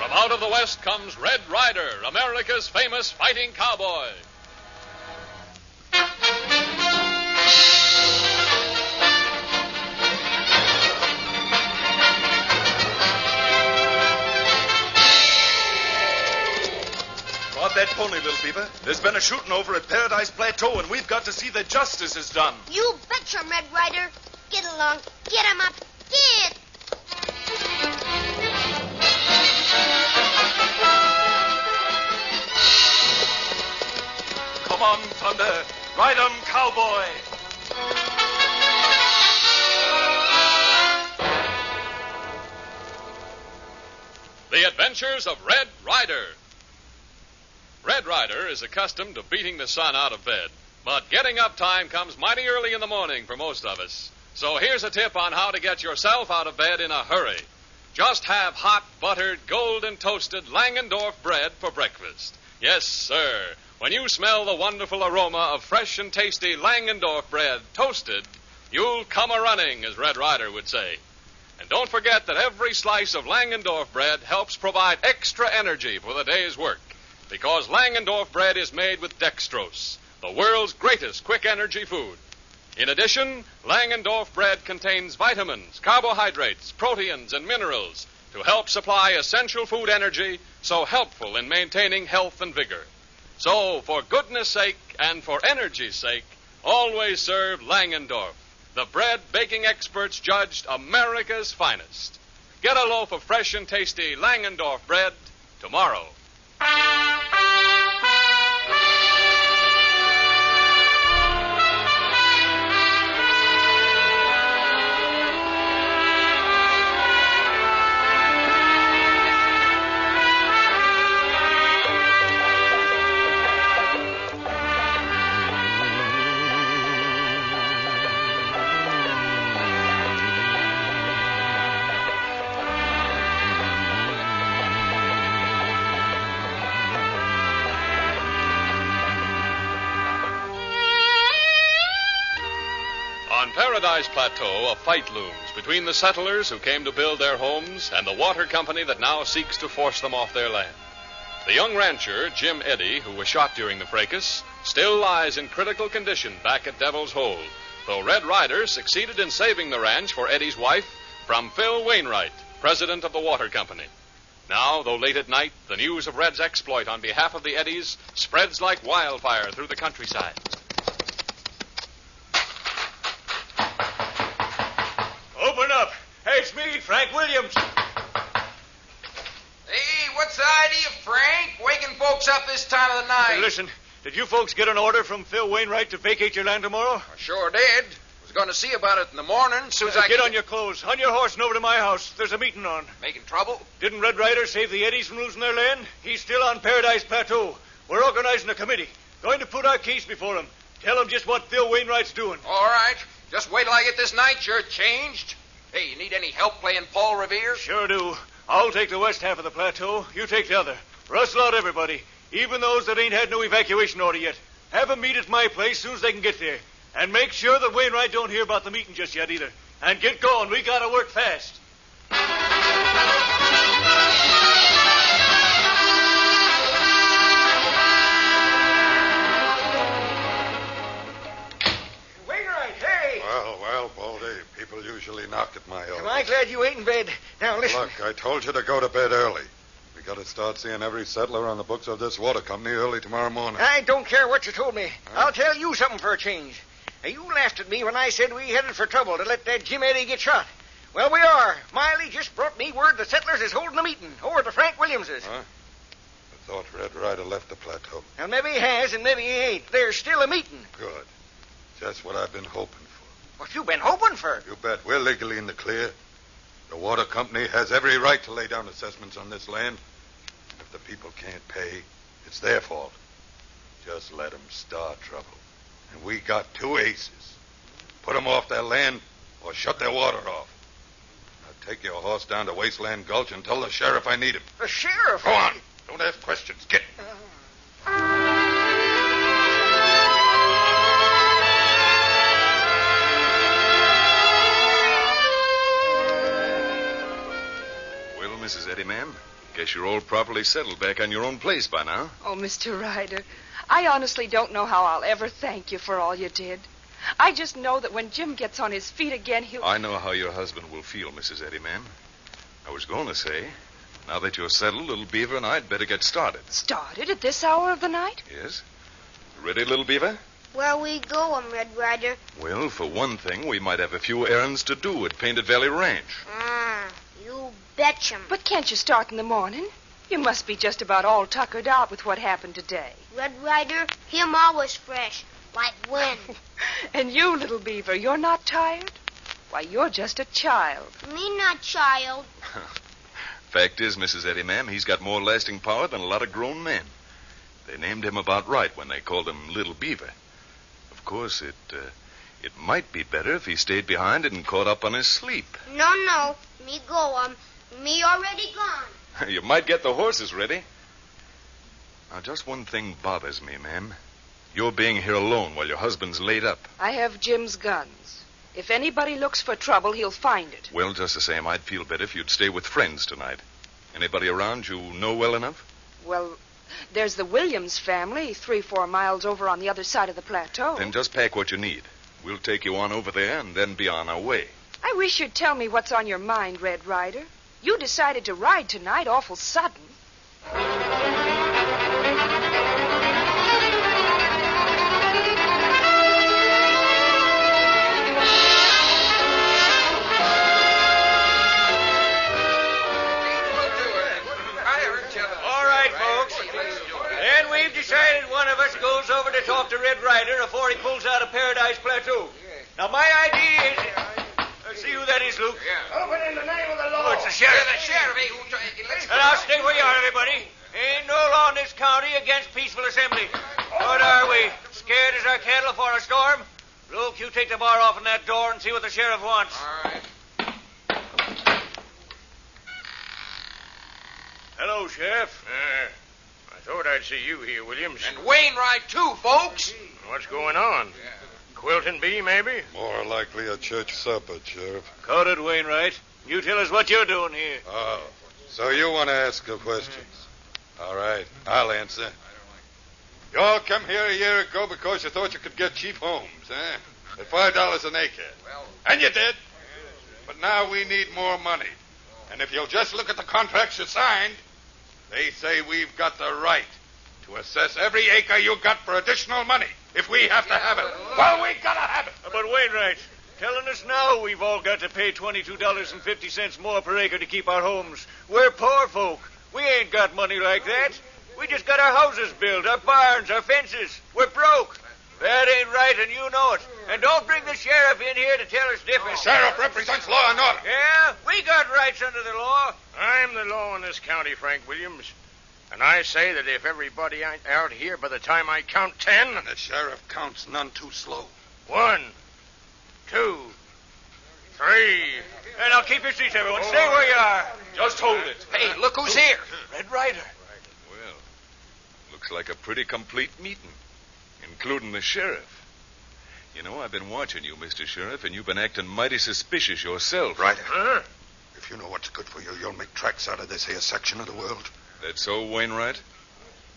From out of the West comes Red Ryder, America's famous fighting cowboy. Drop that pony, little beaver. There's been a shooting over at Paradise Plateau, and we've got to see that justice is done. You betcha, Red Ryder. Get along. Get him up. Get! Come on, Thunder. Ride 'em, cowboy. The Adventures of Red Ryder. Red Ryder is accustomed to beating the sun out of bed, but getting up time comes mighty early in the morning for most of us. So here's a tip on how to get yourself out of bed in a hurry. Just have hot, buttered, golden toasted Langendorf bread for breakfast. Yes, sir. When you smell the wonderful aroma of fresh and tasty Langendorf bread toasted, you'll come a-running, as Red Ryder would say. And don't forget that every slice of Langendorf bread helps provide extra energy for the day's work, because Langendorf bread is made with dextrose, the world's greatest quick energy food. In addition, Langendorf bread contains vitamins, carbohydrates, proteins, and minerals to help supply essential food energy so helpful in maintaining health and vigor. So, for goodness sake and for energy's sake, always serve Langendorf, the bread baking experts judged America's finest. Get a loaf of fresh and tasty Langendorf bread tomorrow. On Paradise Plateau, a fight looms between the settlers who came to build their homes and the water company that now seeks to force them off their land. The young rancher, Jim Eddy, who was shot during the fracas, still lies in critical condition back at Devil's Hole, though Red Ryder succeeded in saving the ranch for Eddy's wife from Phil Wainwright, president of the water company. Now, though late at night, the news of Red's exploit on behalf of the Eddys spreads like wildfire through the countryside. Open up. Hey, it's me, Frank Williams. Hey, what's the idea, Frank? Waking folks up this time of the night. Hey, listen, did you folks get an order from Phil Wainwright to vacate your land tomorrow? I sure did. Was going to see about it in the morning as soon as I Get on your clothes, on your horse, and over to my house. There's a meeting on. Making trouble? Didn't Red Ryder save the Eddys from losing their land? He's still on Paradise Plateau. We're organizing a committee. Going to put our case before him. Tell him just what Phil Wainwright's doing. All right. Just wait till I get this night shirt changed. Hey, you need any help playing Paul Revere? Sure do. I'll take the west half of the plateau. You take the other. Rustle out everybody, even those that ain't had no evacuation order yet. Have them meet at my place soon as they can get there. And make sure that Wainwright don't hear about the meeting just yet either. And get going. We gotta work fast. Wainwright, hey! Well, Baldy, people usually knock at my office. Am I glad you ain't in bed? Now, listen. Look, I told you to go to bed early. We got to start seeing every settler on the books of this water company early tomorrow morning. I don't care what you told me. I'll tell you something for a change. Now, you laughed at me when I said we headed for trouble to let that Jim Eddy get shot. Well, we are. Miley just brought me word the settlers is holding a meeting over to Frank Williams's. Huh? I thought Red Ryder left the plateau. Now, maybe he has and maybe he ain't. There's still a meeting. Good. Just what I've been hoping for. What you been hoping for? You bet. We're legally in the clear. The water company has every right to lay down assessments on this land. And if the people can't pay, it's their fault. Just let them start trouble. And we got two aces. Put them off their land or shut their water off. Now take your horse down to Wasteland Gulch and tell the sheriff I need him. The sheriff? Go on. Don't ask questions. Get. Well, Mrs. Eddy, ma'am, Guess you're all properly settled back on your own place by now. Oh, Mr. Ryder, I honestly don't know how I'll ever thank you for all you did. I just know that when Jim gets on his feet again, he'll... I know how your husband will feel, Mrs. Eddie, ma'am. I was going to say, now that you're settled, Little Beaver and I'd better get started. Started at this hour of the night? Yes? You ready, Little Beaver? Where we go, Red Ryder? Well, for one thing, we might have a few errands to do at Painted Valley Ranch. You betcha. But can't you start in the morning? You must be just about all tuckered out with what happened today. Red Ryder, him always fresh, like wind. And you, Little Beaver, you're not tired? Why, you're just a child. Me not child. Fact is, Mrs. Eddie, ma'am, he's got more lasting power than a lot of grown men. They named him about right when they called him Little Beaver. Of course, it might be better if he stayed behind and caught up on his sleep. No. Me go, me already gone. You might get the horses ready. Now, just one thing bothers me, ma'am. You're being here alone while your husband's laid up. I have Jim's guns. If anybody looks for trouble, he'll find it. Well, just the same, I'd feel better if you'd stay with friends tonight. Anybody around you know well enough? Well, there's the Williams family, 3-4 miles over on the other side of the plateau. Then just pack what you need. We'll take you on over there and then be on our way. I wish you'd tell me what's on your mind, Red Ryder. You decided to ride tonight awful sudden. Then we've decided one of us goes over to talk to Red Ryder before he pulls out of Paradise Plateau. Now, my idea is... Let's see who that is, Luke. Yeah. Open in the name of the law. Oh, it's the sheriff. Yeah, the sheriff. Hey, let's go. And now, stay where you are, everybody. Ain't no law in this county against peaceful assembly. What are we? Scared as our cattle for a storm? Luke, you take the bar off on that door and see what the sheriff wants. All right. Hello, Sheriff. I thought I'd see you here, Williams. And Wainwright, too, folks. What's going on? Quilton Bee, maybe? More likely a church supper, Sheriff. Caught it, Wainwright. You tell us what you're doing here. Oh, so you want to ask the questions? All right, I'll answer. You all come here a year ago because you thought you could get cheap homes, eh? At $5 an acre. Well, And you did. But now we need more money. And if you'll just look at the contracts you signed, they say we've got the right to assess every acre you got for additional money if we have to have it. Well, we gotta have it. But Wainwright, telling us now we've all got to pay $22.50 more per acre to keep our homes. We're poor folk. We ain't got money like that. We just got our houses built, our barns, our fences. We're broke. That ain't right, and you know it. And don't bring the sheriff in here to tell us different. The sheriff represents law and order. Yeah, we got rights under the law. I'm the law in this county, Frank Williams. And I say that if everybody ain't out here by the time I count 10... And the sheriff counts none too slow. 1, 2, 3... And now keep your seats, everyone. Stay where you are. Just hold it. hey, look who's here. Red Ryder. Well, looks like a pretty complete meeting, including the sheriff. You know, I've been watching you, Mr. Sheriff, and you've been acting mighty suspicious yourself. Ryder, Huh? if you know what's good for you, you'll make tracks out of this here section of the world. That so, Wainwright?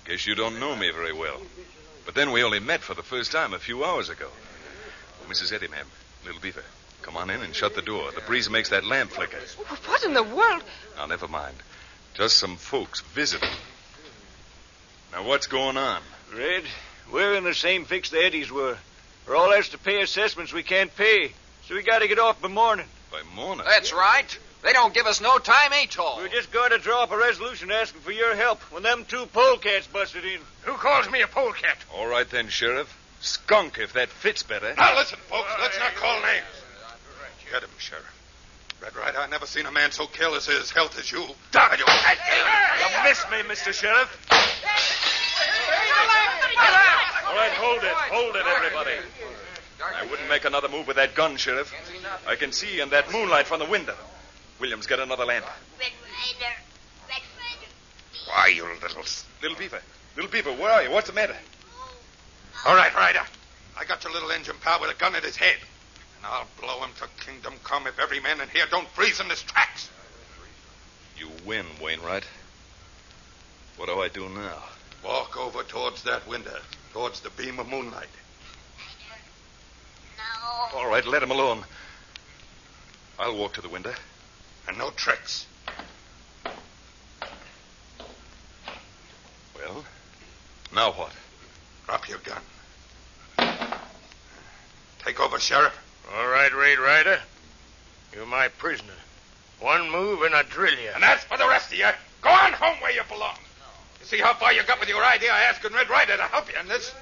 Guess you don't know me very well. But then we only met for the first time a few hours ago. Oh, Mrs. Eddie, ma'am, Little Beaver, come on in and shut the door. The breeze makes that lamp flicker. What in the world? Now, never mind. Just some folks visiting. Now, what's going on? Red, we're in the same fix the Eddies were. We're all asked to pay assessments we can't pay. So we got to get off by morning. By morning? That's right. They don't give us no time, ain't all. We're just going to draw up a resolution asking for your help when them 2 polecats busted in. Who calls me a polecat? All right, then, Sheriff. Skunk, if that fits better. Now, listen, folks, let's not call names. Get him, Sheriff. Red Ryder, I never seen a man so careless of his health as you. Doc, you missed me, Mr. Sheriff. All right, hold it, everybody. I wouldn't make another move with that gun, Sheriff. I can see in that moonlight from the window. Williams, get another lamp. Red Ryder. Red Ryder. Why, you little... Little Beaver, where are you? What's the matter? All right, Ryder. I got your little engine pal with a gun at his head. And I'll blow him to kingdom come if every man in here don't freeze in his tracks. You win, Wainwright. What do I do now? Walk over towards that window, towards the beam of moonlight. No. All right, let him alone. I'll walk to the window. And no tricks. Well, now what? Drop your gun. Take over, Sheriff. All right, Raid Rider. You're my prisoner. One move and I drill you. And that's for the rest of you. Go on home where you belong. You see how far you got with your idea of asking Red Rider to help you in this?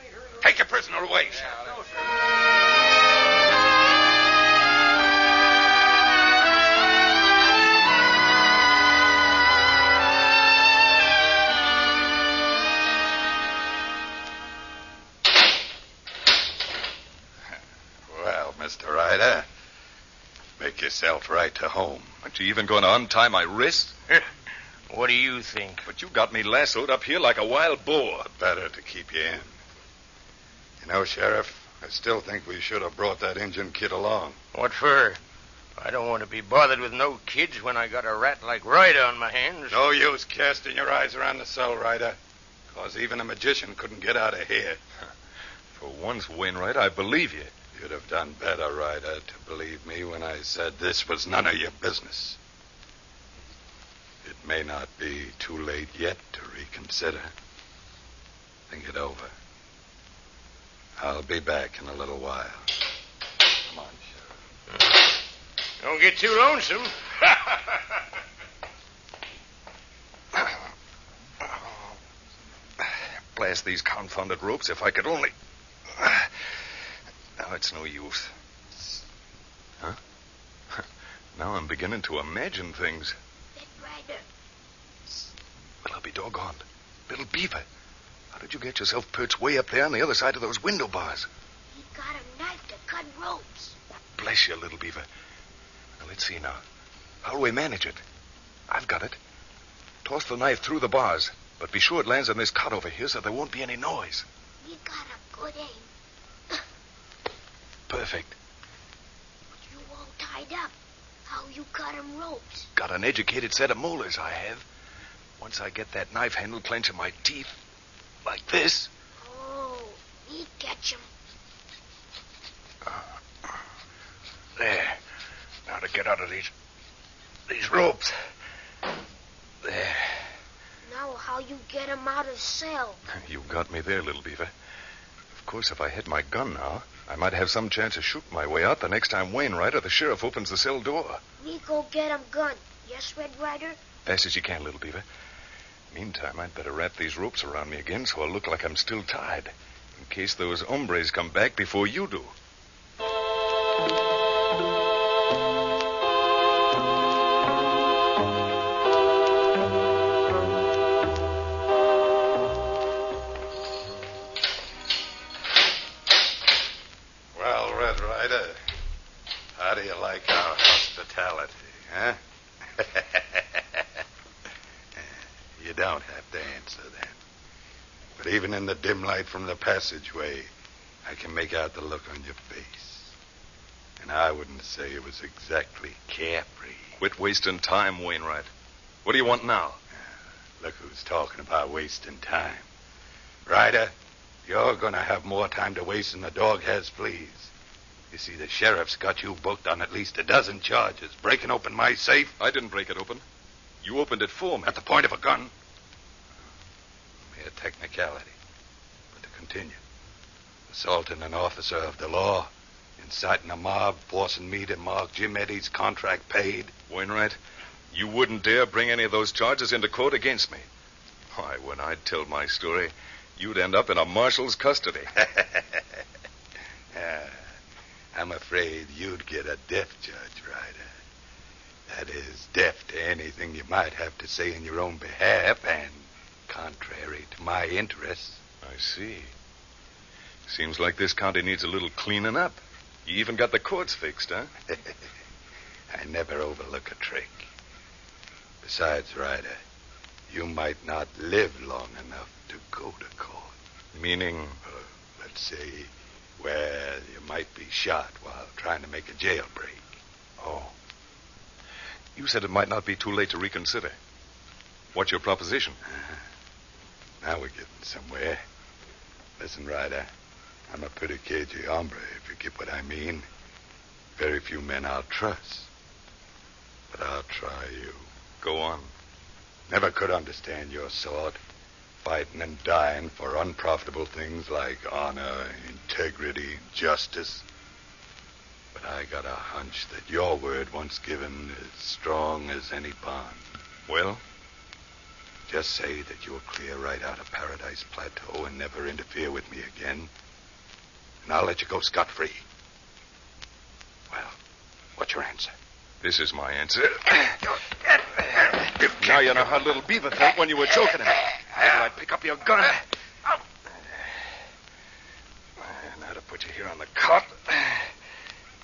Take your prisoner away, Sheriff. Well, Mr. Ryder, make yourself right to home. Aren't you even going to untie my wrist? What do you think? But you got me lassoed up here like a wild boar. Better to keep you in. You know, Sheriff, I still think we should have brought that Injun kid along. What for? I don't want to be bothered with no kids when I got a rat like Ryder on my hands. No use casting your eyes around the cell, Ryder, because even a magician couldn't get out of here. For once, Wainwright, I believe you. You'd have done better, Ryder, to believe me when I said this was none of your business. It may not be too late yet to reconsider. Think it over. I'll be back in a little while. Come on, Sheriff. Don't get too lonesome. Blast these confounded ropes if I could only... Now it's no use. Huh? Now I'm beginning to imagine things. Red Rider. Well, I'll be doggone. Little Beaver, how did you get yourself perched way up there on the other side of those window bars? He got a knife to cut ropes. Bless you, little Beaver. Now, let's see now. How'll we manage it? I've got it. Toss the knife through the bars, but be sure it lands on this cot over here so there won't be any noise. We got a good aim. Perfect. But you all tied up. How you cut him ropes? Got an educated set of molars, I have. Once I get that knife handle clenched in my teeth, like this. Oh, we catch him. There. Now to get out of these ropes. There. Now how you get him out of cell? You got me there, little Beaver. Of course, if I had my gun now, I might have some chance of shooting my way out the next time Wainwright or the sheriff opens the cell door. We go get him gun. Yes, Red Rider? Fast as you can, little Beaver. Meantime, I'd better wrap these ropes around me again so I'll look like I'm still tied, in case those hombres come back before you do. Well, Red Rider, how do you like our hospitality, huh? You don't have to answer that. But even in the dim light from the passageway, I can make out the look on your face. And I wouldn't say it was exactly carefree. Quit wasting time, Wainwright. What do you want now? Look who's talking about wasting time. Ryder, you're going to have more time to waste than the dog has fleas. You see, the sheriff's got you booked on at least a dozen charges. Breaking open my safe. I didn't break it open. You opened it for me. At the point of a gun. Mere technicality. But to continue. Assaulting an officer of the law. Inciting a mob. Forcing me to mark Jim Eddy's contract paid. Wainwright, you wouldn't dare bring any of those charges into court against me. Why, when I'd tell my story, you'd end up in a marshal's custody. I'm afraid you'd get a deaf judge, Ryder. That is, deaf to anything you might have to say in your own behalf and contrary to my interests. I see. Seems like this county needs a little cleaning up. You even got the courts fixed, huh? I never overlook a trick. Besides, Ryder, you might not live long enough to go to court. Meaning? Let's say, well, you might be shot while trying to make a jailbreak. Oh. You said it might not be too late to reconsider. What's your proposition? Now we're getting somewhere. Listen, Ryder, I'm a pretty cagey hombre, if you get what I mean. Very few men I'll trust. But I'll try you. Go on. Never could understand your sort. Fighting and dying for unprofitable things like honor, integrity, justice. But I got a hunch that your word once given is strong as any bond. Well? Just say that you'll clear right out of Paradise Plateau and never interfere with me again. And I'll let you go scot-free. Well, what's your answer? This is my answer. Now you know how Little Beaver felt when you were choking him. How did I pick up your gun? Now to put you here on the cot.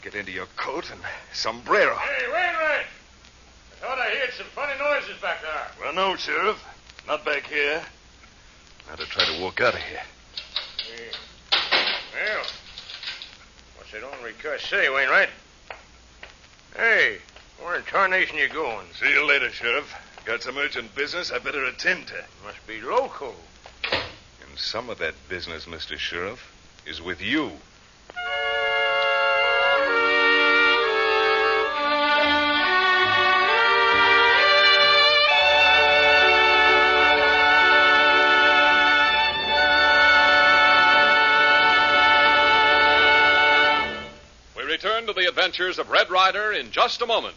Get into your coat and sombrero. Hey, Wainwright! I thought I heard some funny noises back there. Well, no, Sheriff. Not back here. Now to try to walk out of here. Well, what's that ornery cuss say, Wainwright? Hey, where in tarnation you going? See you later, Sheriff. Got some urgent business I better attend to. Must be local. And some of that business, Mr. Sheriff, is with you. We return to the adventures of Red Ryder in just a moment.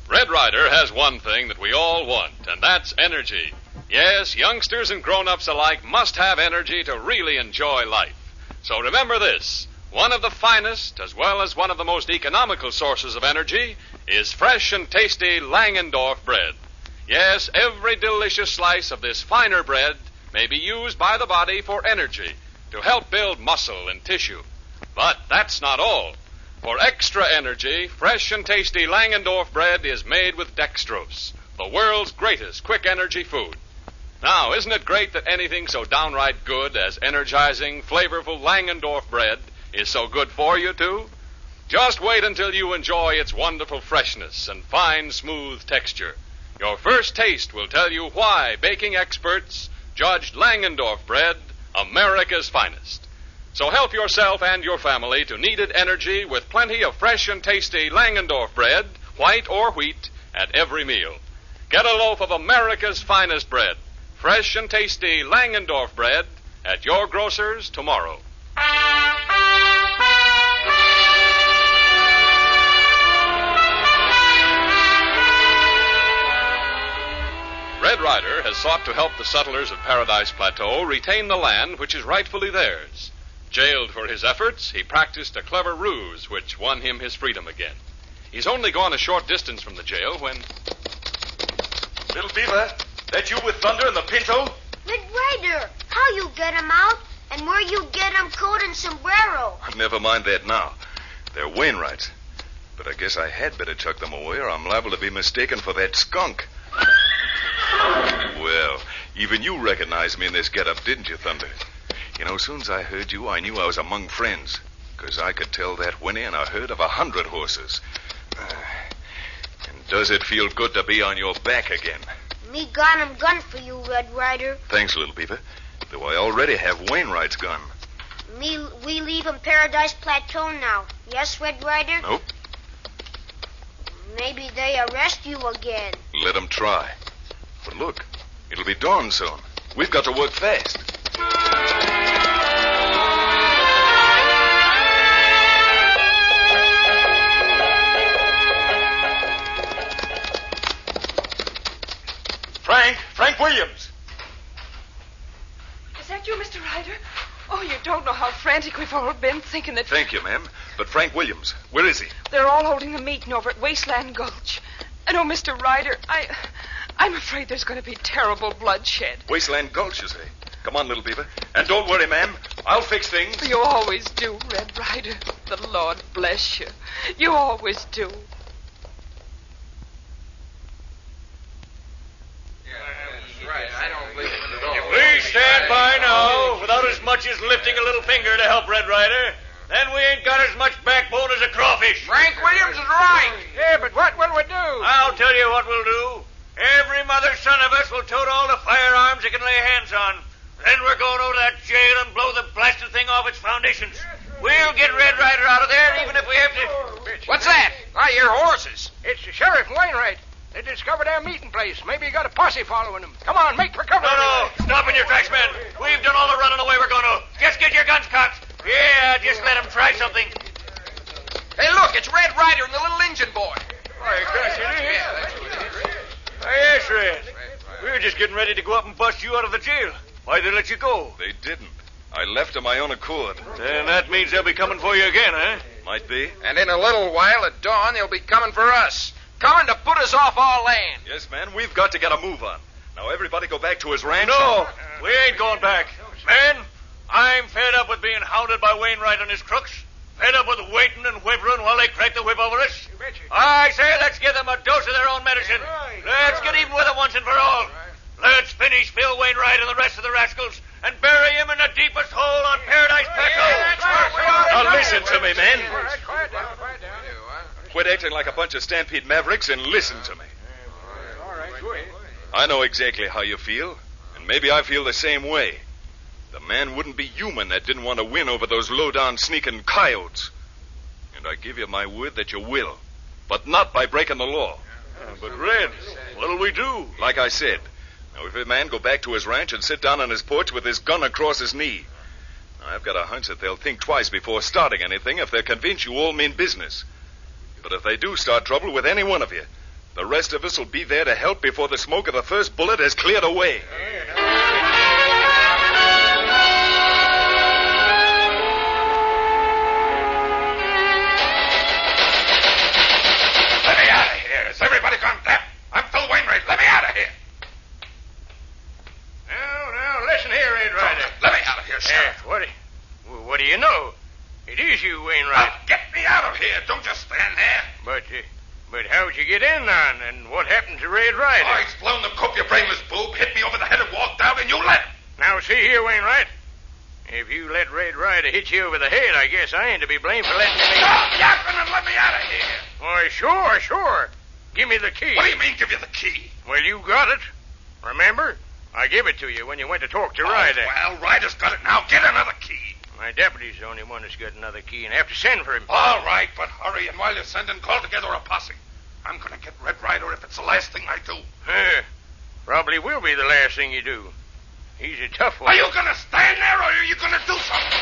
Red Ryder has one thing that we all want, and that's energy. Yes, youngsters and grown-ups alike must have energy to really enjoy life. So remember this. One of the finest, as well as one of the most economical sources of energy, is fresh and tasty Langendorf bread. Yes, every delicious slice of this finer bread may be used by the body for energy, to help build muscle and tissue. But that's not all. For extra energy, fresh and tasty Langendorf bread is made with dextrose, the world's greatest quick energy food. Now, isn't it great that anything so downright good as energizing, flavorful Langendorf bread is so good for you, too? Just wait until you enjoy its wonderful freshness and fine, smooth texture. Your first taste will tell you why baking experts judged Langendorf bread America's finest. So help yourself and your family to needed energy with plenty of fresh and tasty Langendorf bread, white or wheat, at every meal. Get a loaf of America's finest bread, fresh and tasty Langendorf bread, at your grocer's tomorrow. Red Ryder has sought to help the settlers of Paradise Plateau retain the land which is rightfully theirs. Jailed for his efforts, he practiced a clever ruse which won him his freedom again. He's only gone a short distance from the jail when... Little Beaver, that you with Thunder and the Pinto? Red Ryder, how you get him out, and where you get him coat and sombrero? Never mind that now. They're Wainwrights. But I guess I had better chuck them away, or I'm liable to be mistaken for that skunk. Well, even you recognized me in this get-up, didn't you, Thunder? You know, as soon as I heard you, I knew I was among friends. Because I could tell that whinny in a herd of 100 horses. And does it feel good to be on your back again? Me got him gun for you, Red Ryder. Thanks, Little Beaver. Though I already have Wainwright's gun. We leave him Paradise Plateau now. Yes, Red Ryder? Nope. Maybe they arrest you again. Let them try. But look, it'll be dawn soon. We've got to work fast. Frank Williams. Is that you, Mr. Ryder? Oh, you don't know how frantic we've all been thinking that... Thank you, ma'am. But Frank Williams, where is he? They're all holding a meeting over at Wasteland Gulch. And, oh, Mr. Ryder, I'm afraid there's going to be terrible bloodshed. Wasteland Gulch, you say? Come on, Little Beaver. And don't worry, ma'am. I'll fix things. You always do, Red Ryder. The Lord bless you. You always do. Please stand by now without as much as lifting a little finger to help Red Ryder. Then we ain't got as much backbone as a crawfish. Frank Williams is right. Yeah, but what will we do? I'll tell you what we'll do. Every mother son of us will tote all the firearms they can lay hands on. Then we're going over to that jail and blow the blasted thing off its foundations. We'll get Red Ryder out of there, even if we have to... What's that? I hear horses. It's the Sheriff Wainwright. They discovered our meeting place. Maybe you got a posse following them. Come on, make for cover. No. Stop in your tracks, men. We've done all the running away we're going to. Just get your guns cocked. Yeah, just let them try something. Hey, look, it's Red Ryder and the little engine boy. Why, gosh, it is. Yeah, that's what it is. Yes, Red. We were just getting ready to go up and bust you out of the jail. Why'd they let you go? They didn't. I left of my own accord. Then that means they'll be coming for you again, eh? Might be. And in a little while, at dawn, they'll be coming for us. Coming to put us off our land. Yes, man, we've got to get a move on. Now, everybody go back to his ranch. No, we ain't going back. Men, I'm fed up with being hounded by Wainwright and his crooks. Fed up with waiting and whimpering while they crack the whip over us. I say let's give them a dose of their own medicine. Let's get even with it once and for all. Let's finish Phil Wainwright and the rest of the rascals and bury him in the deepest hole on Paradise Plateau. Now, listen to me, men. Quiet down. Quit acting like a bunch of Stampede Mavericks and listen to me. All right, good. I know exactly how you feel, and maybe I feel the same way. The man wouldn't be human that didn't want to win over those low-down sneaking coyotes. And I give you my word that you will, but not by breaking the law. But, Red, what'll we do? Like I said, now if a man go back to his ranch and sit down on his porch with his gun across his knee, I've got a hunch that they'll think twice before starting anything if they're convinced you all mean business. But if they do start trouble with any one of you, the rest of us will be there to help before the smoke of the first bullet has cleared away. Let me out of here. Is everybody gone deaf? I'm Phil Wainwright. Let me out of here. Now, listen here, Red Ryder. Let me out of here, Sheriff. What do you know? It is you, Wainwright. Get me out of here. Don't just stand there. But how'd you get in, then? And what happened to Red Ryder? Oh, he's blown the coop, you brainless boob. Hit me over the head and walked out, and you let him. Now, see here, Wainwright. If you let Red Ryder hit you over the head, I guess I ain't to be blamed for letting him in. Stop yapping and let me out of here. Why, sure. Give me the key. What do you mean, give you the key? Well, you got it. Remember? I gave it to you when you went to talk to Ryder. Well, Ryder's got it now. Get another key. My deputy's the only one that's got another key, and I have to send for him. All right, but hurry, and while you're sending, call together a posse. I'm going to get Red Ryder if it's the last thing I do. Probably will be the last thing you do. He's a tough one. Are you going to stand there, or are you going to do something?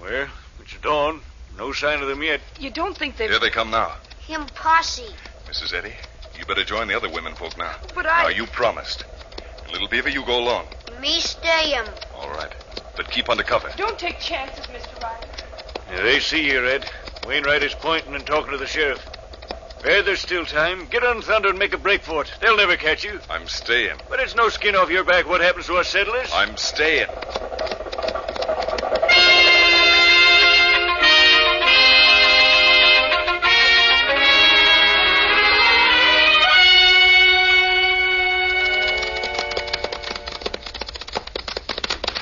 Well, it's dawn. No sign of them yet. You don't think they've... Here they come now. Him posse. Mrs. Eddy, you better join the other women folk now. But Now, you promised. And Little Beaver, you go along. Me stay him. All right. But keep under cover. Don't take chances, Mr. Ryder. Yeah, they see you, Red. Wainwright is pointing and talking to the sheriff. Red, there's still time. Get on Thunder and make a break for it. They'll never catch you. I'm staying. But it's no skin off your back what happens to us settlers. I'm staying.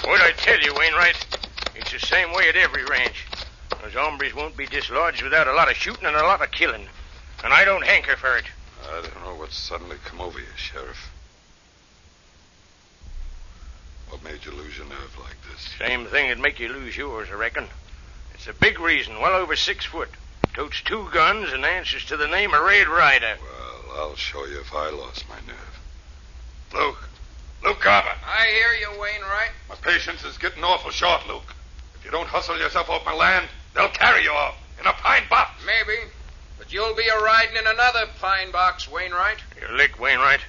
What'd I tell you, Wainwright? It's the same way at every ranch. Those hombres won't be dislodged without a lot of shooting and a lot of killing. And I don't hanker for it. I don't know what's suddenly come over you, Sheriff. What made you lose your nerve like this? Same thing that'd make you lose yours, I reckon. It's a big reason, well over 6 foot. Totes 2 guns and answers to the name of Red Ryder. Well, I'll show you if I lost my nerve. Luke Garber. I hear you, Wainwright. My patience is getting awful short, Luke. If you don't hustle yourself off my land, they'll carry you off in a pine box. Maybe. But you'll be a-riding in another pine box, Wainwright. You're licked, Wainwright.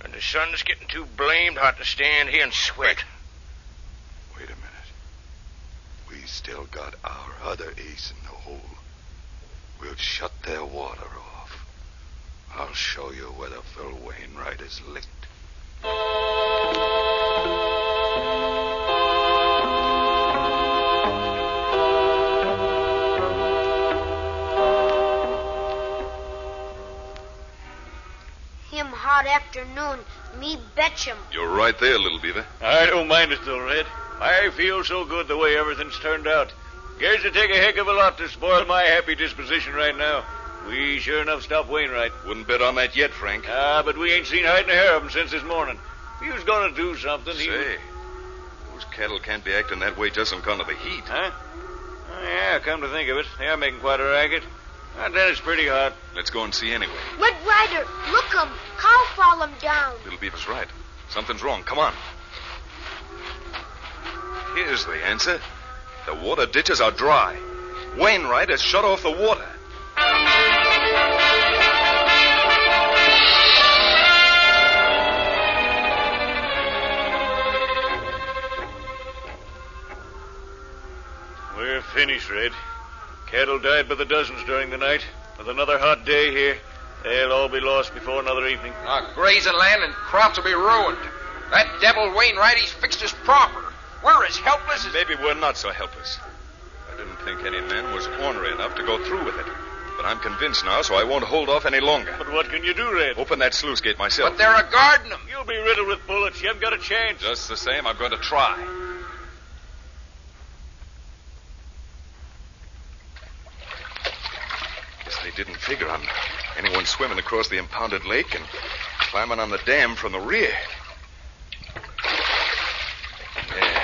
And the sun's getting too blamed hot to stand here and sweat. Wait a minute. We still got our other ace in the hole. We'll shut their water off. I'll show you whether Phil Wainwright is licked. Him hot afternoon. Me betch him. You're right there, Little Beaver. I don't mind it, though, Red. I feel so good the way everything's turned out. Guess it take a heck of a lot to spoil my happy disposition right now. We sure enough stopped Wainwright. Wouldn't bet on that yet, Frank. But we ain't seen hide nor hair of him since this morning. If he was going to do something, Say, those cattle can't be acting that way just on account of the heat. Huh? Oh, yeah, come to think of it, they are making quite a racket. And then it's pretty hot. Let's go and see anyway. Red Ryder, look him. Cow fall him down. Little Beaver's right. Something's wrong. Come on. Here's the answer. The water ditches are dry. Wainwright has shut off the water. We're finished, Red. Cattle died by the dozens during the night. With another hot day here, they'll all be lost before another evening. Our grazing land and crops will be ruined. That devil Wainwright, he's fixed us proper. We're as helpless as... Maybe we're not so helpless. I didn't think any man was ornery enough to go through with it. But I'm convinced now, so I won't hold off any longer. But what can you do, Red? Open that sluice gate myself. But they're a-guarding them. You'll be riddled with bullets. You haven't got a chance. Just the same, I'm going to try. Guess they didn't figure on anyone swimming across the impounded lake and climbing on the dam from the rear. Yeah.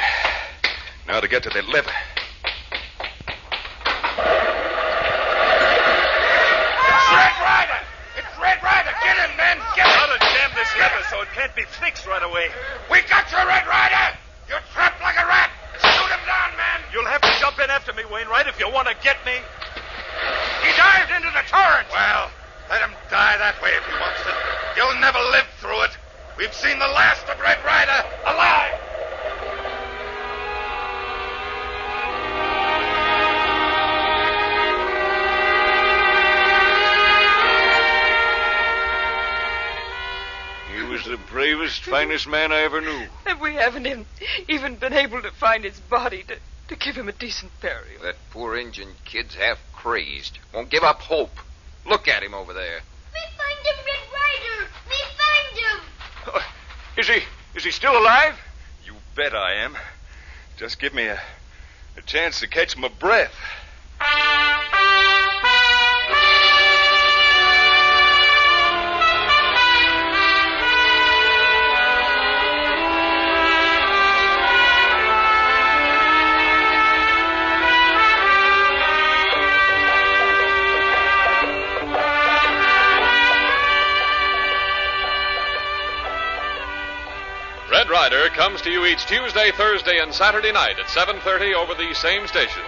Now to get to that lever. Red Ryder! It's Red Ryder! Get him, men! Get him! How to jam this lever so it can't be fixed right away. We got you, Red Ryder! You're trapped like a rat! Shoot him down, man! You'll have to jump in after me, Wainwright, if you want to get me. He dived into the torrent! Well, let him die that way if he wants to. He'll never live through it. We've seen the last of Red Ryder alive! The bravest, finest man I ever knew. And we haven't even been able to find his body to give him a decent burial. That poor Injun kid's half crazed. Won't give up hope. Look at him over there. Me find him, Red Ryder! Me find him! Is he still alive? You bet I am. Just give me a chance to catch my breath. Red Ryder comes to you each Tuesday, Thursday, and Saturday night at 7:30 over these same stations.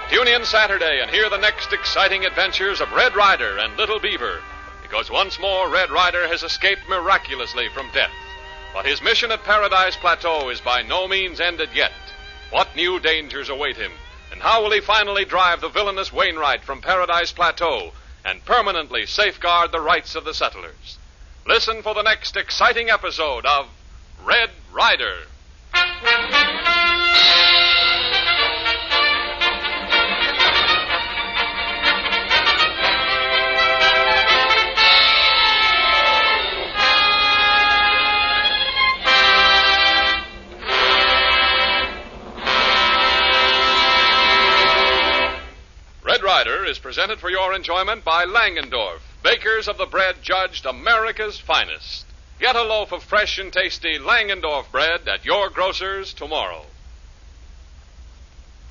Tune in Saturday and hear the next exciting adventures of Red Ryder and Little Beaver, because once more Red Ryder has escaped miraculously from death. But his mission at Paradise Plateau is by no means ended yet. What new dangers await him, and how will he finally drive the villainous Wainwright from Paradise Plateau and permanently safeguard the rights of the settlers? Listen for the next exciting episode of Red Ryder. Red Ryder is presented for your enjoyment by Langendorf, bakers of the bread judged America's finest. Get a loaf of fresh and tasty Langendorf bread at your grocer's tomorrow.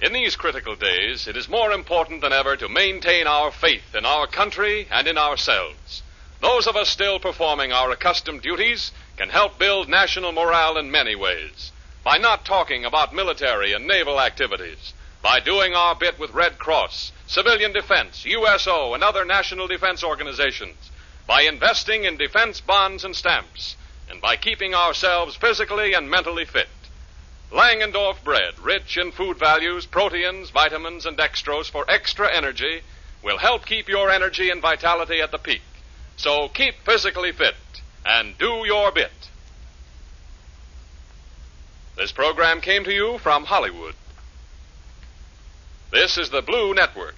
In these critical days, it is more important than ever to maintain our faith in our country and in ourselves. Those of us still performing our accustomed duties can help build national morale in many ways. By not talking about military and naval activities, by doing our bit with Red Cross, Civilian Defense, USO, and other national defense organizations, by investing in defense bonds and stamps, and by keeping ourselves physically and mentally fit. Langendorf bread, rich in food values, proteins, vitamins, and dextrose for extra energy, will help keep your energy and vitality at the peak. So keep physically fit and do your bit. This program came to you from Hollywood. This is the Blue Network.